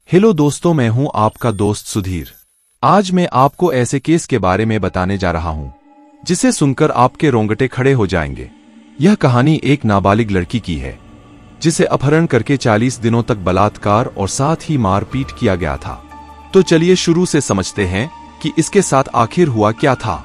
Hello दोस्तों, मैं हूं आपका दोस्त सुधीर। आज मैं आपको ऐसे केस के बारे में बताने जा रहा हूं जिसे सुनकर आपके रोंगटे खड़े हो जाएंगे। यह कहानी एक नाबालिग लड़की की है जिसे अपहरण करके 40 दिनों तक बलात्कार और साथ ही मारपीट किया गया था। तो चलिए शुरू से समझते हैं कि इसके साथ आखिर हुआ क्या था।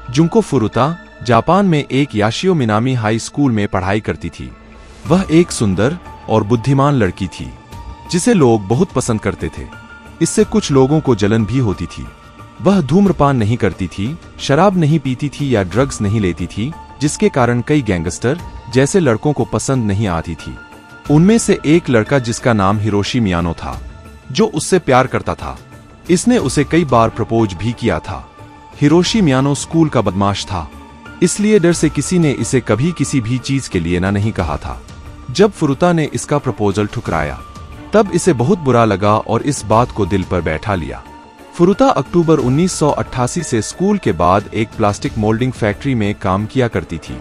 जुंको फुरुता जापान में एक याशियो मिनामी हाई स्कूल में पढ़ाई करती थी। वह एक सुंदर और बुद्धिमान लड़की थी जिसे लोग बहुत पसंद करते थे। इससे कुछ लोगों को जलन भी होती थी। वह धूम्रपान नहीं करती थी, शराब नहीं पीती थी या ड्रग्स नहीं लेती थी, जिसके कारण कई गैंगस्टर जैसे लड़कों को पसंद नहीं आती थी। उनमें से एक लड़का जिसका नाम हिरोशी मियानो था, जो उससे प्यार करता था। इसने उसे कई बार प्रपोज भी किया था। हिरोशी मियानो स्कूल का बदमाश था, इसलिए डर से किसी ने इसे कभी किसी भी चीज के लिए ना नहीं कहा था। जब फुरुता ने इसका प्रपोजल ठुकराया तब इसे बहुत बुरा लगा और इस बात को दिल पर बैठा लिया। फुरुता अक्टूबर 1988 से स्कूल के बाद एक प्लास्टिक मोल्डिंग फैक्ट्री में काम किया करती थी।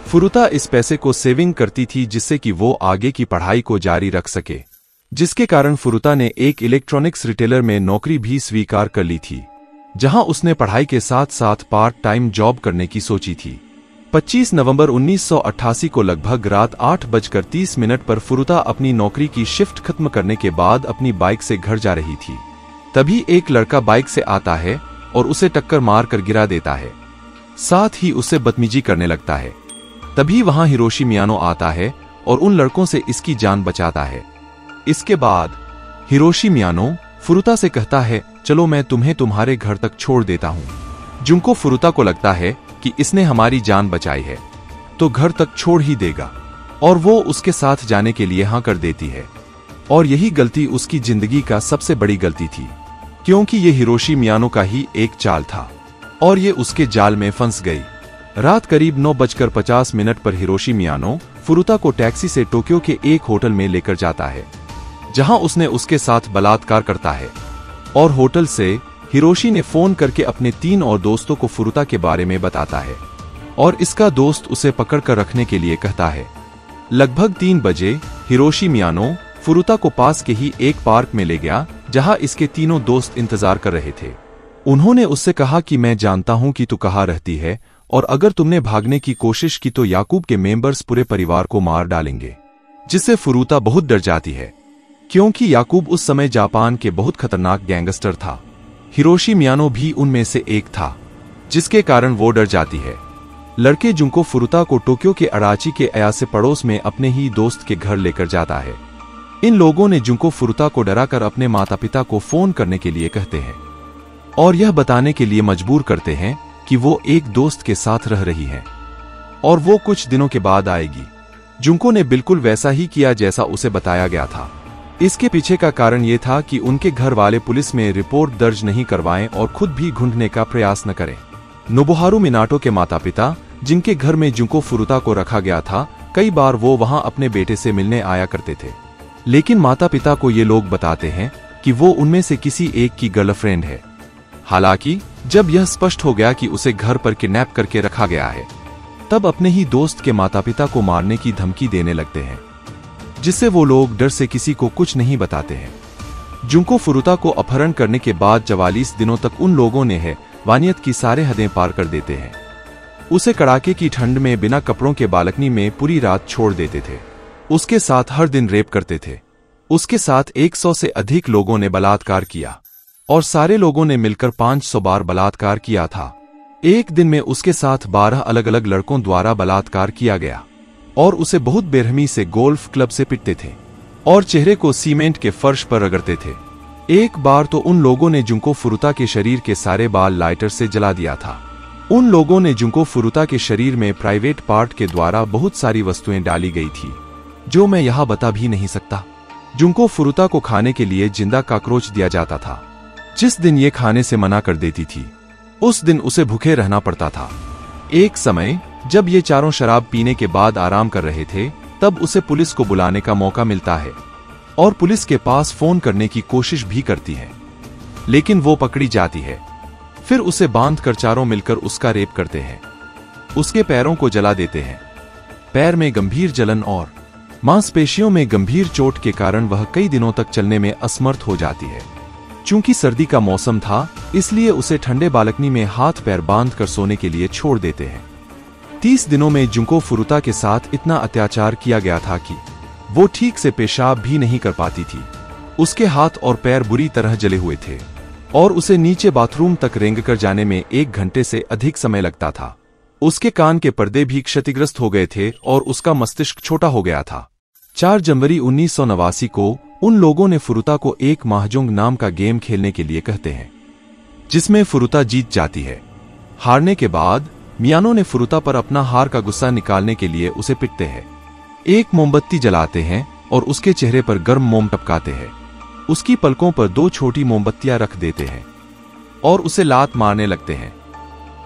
फुरुता इस पैसे को सेविंग करती थी जिससे कि वो आगे की पढ़ाई को जारी रख सके, जिसके कारण फुरुता ने एक इलेक्ट्रॉनिक्स रिटेलर में नौकरी भी स्वीकार कर ली थी, जहां उसने पढ़ाई के साथ साथ पार्ट टाइम जॉब करने की सोची थी। 25 नवंबर 1988 को लगभग रात 8:30 पर फुरुता अपनी नौकरी की शिफ्ट खत्म करने के बाद अपनी बाइक से घर जा रही थी। तभी एक लड़का बाइक से आता है और उसे टक्कर मारकर गिरा देता है, साथ ही उससे बदतमीजी करने लगता है। तभी वहां हिरोशी मियानो आता है और उन लड़कों से इसकी जान बचाता है। इसके बाद हिरोशी मियानो फुरुता से कहता है, चलो मैं तुम्हें तुम्हारे घर तक छोड़ देता हूं। जुंको फुरुता को लगता है कि इसने हमारी जान बचाई है तो घर तक छोड़ ही देगा, और वो उसके साथ जाने के लिए हाँ कर देती है। और यही गलती उसकी जिंदगी का सबसे बड़ी गलती थी, क्योंकि ये हिरोशी मियानो का ही एक चाल था और ये उसके जाल में फंस गई। रात करीब 9:50 पर हिरोशी मियानो फुरुता को टैक्सी से टोक्यो के एक होटल में लेकर जाता है, जहां उसने उसके साथ बलात्कार करता है। और होटल से हिरोशी ने फोन करके अपने 3 और दोस्तों को फुरुता के बारे में बताता है और इसका दोस्त उसे पकड़कर रखने के लिए कहता है। लगभग 3 बजे हिरोशी मियानो फुरुता को पास के ही एक पार्क में ले गया, जहां इसके तीनों दोस्त इंतजार कर रहे थे। उन्होंने उससे कहा कि मैं जानता हूं कि तू कहां रहती है, और अगर तुमने भागने की कोशिश की तो याकूब के मेंबर्स पूरे परिवार को मार डालेंगे। जिससे फुरुता बहुत डर जाती है, क्योंकि याकूब उस समय जापान के बहुत खतरनाक गैंगस्टर था। हिरोशी मियानो भी उनमें से एक था, जिसके कारण वो डर जाती है। लड़के जुंको फुरुता को टोक्यो के अराची के अयासे पड़ोस में अपने ही दोस्त के घर लेकर जाता है। इन लोगों ने जुंको फुरुता को डराकर अपने माता पिता को फोन करने के लिए कहते हैं और यह बताने के लिए मजबूर करते हैं कि वो एक दोस्त के साथ रह रही है और वो कुछ दिनों के बाद आएगी। जुंको ने बिल्कुल वैसा ही किया जैसा उसे बताया गया था। इसके पीछे का कारण ये था कि उनके घर वाले पुलिस में रिपोर्ट दर्ज नहीं करवाएं और खुद भी ढूंढने का प्रयास न करें। नोबुहारू मिनाटो के माता पिता, जिनके घर में जुंको फुरुता को रखा गया था, कई बार वो वहां अपने बेटे से मिलने आया करते थे, लेकिन माता पिता को ये लोग बताते हैं कि वो उनमें से किसी एक की गर्लफ्रेंड है। हालांकि जब यह स्पष्ट हो गया कि उसे घर पर किडनैप करके रखा गया है, तब अपने ही दोस्त के माता पिता को मारने की धमकी देने लगते हैं, जिससे वो लोग डर से किसी को कुछ नहीं बताते हैं। जुंको फुरुता को अपहरण करने के बाद 44 दिनों तक उन लोगों ने हैवानियत की सारे हदें पार कर देते हैं। उसे कड़ाके की ठंड में बिना कपड़ों के बालकनी में पूरी रात छोड़ देते थे। उसके साथ हर दिन रेप करते थे। उसके साथ 100 से अधिक लोगों ने बलात्कार किया और सारे लोगों ने मिलकर 500 बार बलात्कार किया था। एक दिन में उसके साथ 12 अलग अलग लड़कों द्वारा बलात्कार किया गया और उसे बहुत बेरहमी से गोल्फ क्लब से पिटते थे और चेहरे को सीमेंट के फर्श पर रगड़ते थे। एक बार तो उन लोगों ने जुंको फुरुता के शरीर के सारे बाल लाइटर से जला दिया था। उन लोगों ने जुंको फुरुता के शरीर में प्राइवेट पार्ट के द्वारा बहुत सारी वस्तुएं डाली गई थी, जो मैं यहां बता भी नहीं सकता। जुंको फुरुता को खाने के लिए जिंदा कॉकरोच दिया जाता था। जिस दिन ये खाने से मना कर देती थी, उस दिन उसे भूखे रहना पड़ता था। एक समय जब ये चारों शराब पीने के बाद आराम कर रहे थे, तब उसे पुलिस को बुलाने का मौका मिलता है और पुलिस के पास फोन करने की कोशिश भी करती है, लेकिन वो पकड़ी जाती है। फिर उसे बांधकर चारों मिलकर उसका रेप करते हैं। उसके पैरों को जला देते हैं। पैर में गंभीर जलन और मांसपेशियों में गंभीर चोट के कारण वह कई दिनों तक चलने में असमर्थ हो जाती है। चूंकि सर्दी का मौसम था, इसलिए उसे ठंडे बालकनी में हाथ पैर बांधकर सोने के लिए छोड़ देते हैं। 30 दिनों में जुंको फुरुता के साथ इतना अत्याचार किया गया था कि वो ठीक से पेशाब भी नहीं कर पाती थी। उसके हाथ और पैर बुरी तरह जले हुए थे और उसे नीचे बाथरूम तक रेंगकर जाने में 1 घंटे से अधिक समय लगता था। उसके कान के पर्दे भी क्षतिग्रस्त हो गए थे और उसका मस्तिष्क छोटा हो गया था। 4 जनवरी 1989 को उन लोगों ने फुरुता को एक महजोंग नाम का गेम खेलने के लिए कहते हैं, जिसमें फुरुता जीत जाती है। हारने के बाद मियानो ने फुरुता पर अपना हार का गुस्सा निकालने के लिए उसे पिटते हैं। एक मोमबत्ती जलाते हैं और उसके चेहरे पर गर्म मोम टपकाते हैं। उसकी पलकों पर 2 छोटी मोमबत्तियां रख देते हैं और उसे लात मारने लगते हैं।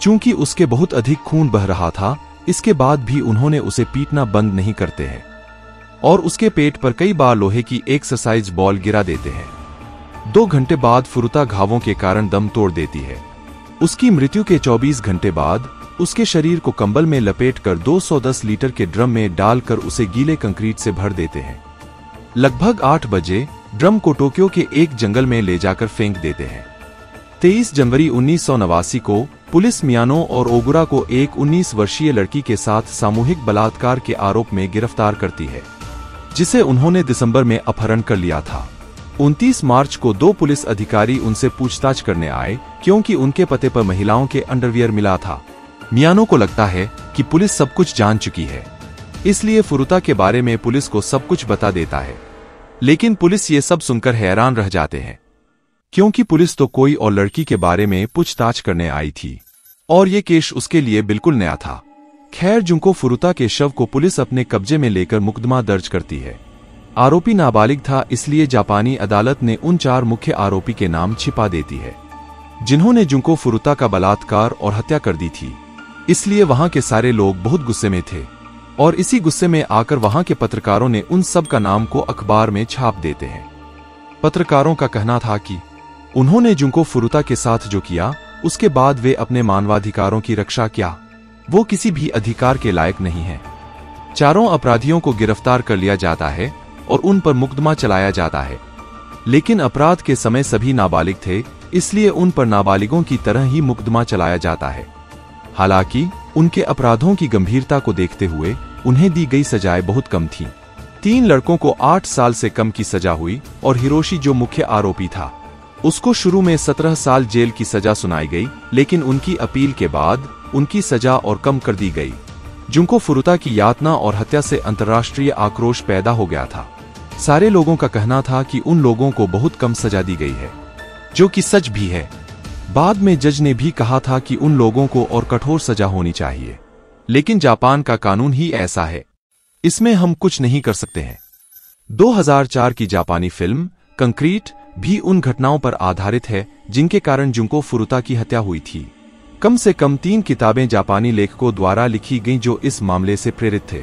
चूंकि उसके बहुत अधिक खून बह रहा था, इसके बाद भी उन्होंने उसे पीटना बंद नहीं करते हैं और उसके पेट पर कई बार लोहे की एक्सरसाइज बॉल गिरा देते हैं। 2 घंटे बाद फुरुता घावों के कारण दम तोड़ देती है। उसकी मृत्यु के 24 घंटे बाद उसके शरीर को कंबल में लपेटकर 210 लीटर के ड्रम में डालकर उसे गीले कंक्रीट से भर देते हैं। लगभग 8 बजे ड्रम को टोक्यो के एक जंगल में ले जाकर फेंक देते हैं। 23 जनवरी 1989 को पुलिस मियानो और ओगुरा को एक 19 वर्षीय लड़की के साथ सामूहिक बलात्कार के आरोप में गिरफ्तार करती है, जिसे उन्होंने दिसंबर में अपहरण कर लिया था। 29 मार्च को 2 पुलिस अधिकारी उनसे पूछताछ करने आए क्योंकि उनके पते पर महिलाओं के अंडरवियर मिला था। मियानो को लगता है कि पुलिस सब कुछ जान चुकी है, इसलिए फुरुता के बारे में पुलिस को सब कुछ बता देता है। लेकिन पुलिस ये सब सुनकर हैरान रह जाते हैं, क्योंकि पुलिस तो कोई और लड़की के बारे में पूछताछ करने आई थी और ये केस उसके लिए बिल्कुल नया था। खैर, जुंको फुरुता के शव को पुलिस अपने कब्जे में लेकर मुकदमा दर्ज करती है। आरोपी नाबालिग था, इसलिए जापानी अदालत ने उन 4 मुख्य आरोपी के नाम छिपा देती है, जिन्होंने जुंको फुरुता का बलात्कार और हत्या कर दी थी। इसलिए वहां के सारे लोग बहुत गुस्से में थे और इसी गुस्से में आकर वहां के पत्रकारों ने उन सब का नाम को अखबार में छाप देते हैं। पत्रकारों का कहना था कि उन्होंने जुंको फुरुता के साथ जो किया, उसके बाद वे अपने मानवाधिकारों की रक्षा क्या, वो किसी भी अधिकार के लायक नहीं है। 4 अपराधियों को गिरफ्तार कर लिया जाता है और उन पर मुकदमा चलाया जाता है, लेकिन अपराध के समय सभी नाबालिग थे, इसलिए उन पर नाबालिगों की तरह ही मुकदमा चलाया जाता है। हालांकि उनके अपराधों की गंभीरता को देखते हुए उन्हें दी गई सजाएं बहुत कम थीं। 3 लड़कों को 8 साल से कम की सजा हुई और हिरोशी, जो मुख्य आरोपी था, उसको शुरू में 17 साल जेल की सजा सुनाई गई, लेकिन उनकी अपील के बाद उनकी सजा और कम कर दी गई। जुंको फुरुता की यातना और हत्या से अंतर्राष्ट्रीय आक्रोश पैदा हो गया था। सारे लोगों का कहना था कि उन लोगों को बहुत कम सजा दी गई है, जो कि सच भी है। बाद में जज ने भी कहा था कि उन लोगों को और कठोर सजा होनी चाहिए, लेकिन जापान का कानून ही ऐसा है, इसमें हम कुछ नहीं कर सकते हैं। 2004 की जापानी फिल्म कंक्रीट भी उन घटनाओं पर आधारित है जिनके कारण जुंको फुरुता की हत्या हुई थी। कम से कम 3 किताबें जापानी लेखकों द्वारा लिखी गईं जो इस मामले से प्रेरित थे।